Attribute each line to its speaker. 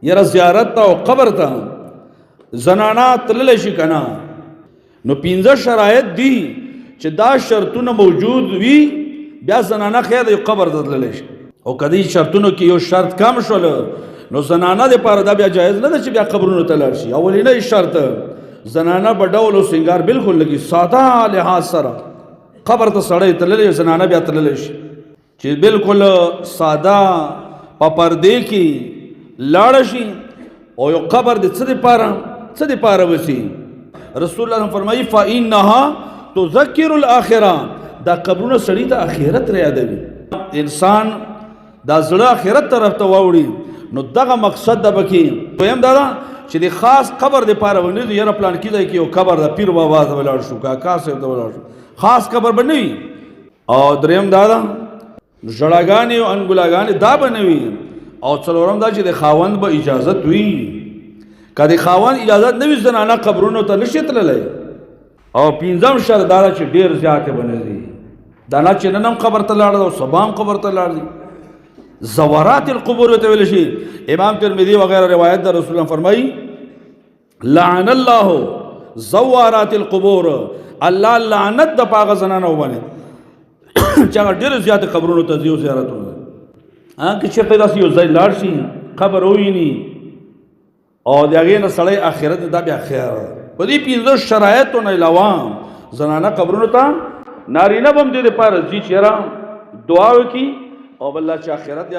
Speaker 1: یره زیارت ته او قبر ته زنانا تللی شي که نه؟ نو 15 شرایط دي چې دا شرطونه موجود وي بیا زنانه خیر د قبر ته تللی شي. او که دې شرطونو کې یو شرط کم شول نو زنانه دپاره دا بیا جایز نه ده چې بیا قبرونو ته لاړ شي. اولینی شرط زنانه به ډول او سنګار بالکل لګي ساده لحاظ سره قبر ته سړی تللی زنانه بیا تللی شي چې بالکل ساده په پردې کې لاړه شي. او یو قبر د څه دپاره وسي؟ رسول الله فرمایي فإنها تذکر الاخره، دا قبرونه سړي ته آخرت را یادوي. انسان دا زړه آخرت طرف ته واوړي نو دغه مقصد ده پکې. دویم دا ده چې د خاص قبر دپاره به نه وي یاره پلان کې ځای کې یو قبر ده پیر بابا ته ولاړ شو کاکا صاحب ته ولاړ شو، خاص قبر به نه وي. او دریم دا ده ژړاګانې او انګولاګانې دا به نه وي. او څلورم دا چې د خاوند به اجازت وي. که د خاوند اجازت نه وي زنانه قبرونو ته نشي تللی. او پنځم شرط دا ده چې ډېر زیاتې به نه دي. دا نه چې نن هم قبر ته لاړه او سبا هم قبر ته لاړ دي. زوارات القبور ورته ویل شي. امام ترمذي وغیره روایت ده رسول الله فرمایي لعن الله زوارات القبور، الله لعنت د پاغه زنانه وبنه چې هغه ډېر زیات قبرونو ته ځي او زیارتونه. که چېرته داسې یو ځای لاړ شي قبر وویني او د هغې نه سړی آخرت دا بیا خیر ده. په دې 15 شرایطو نه علاوه زنانه قبرونو ته نارینه به هم دې دپاره ځي چې یاره دعا وکړي او بل الله چې آخرت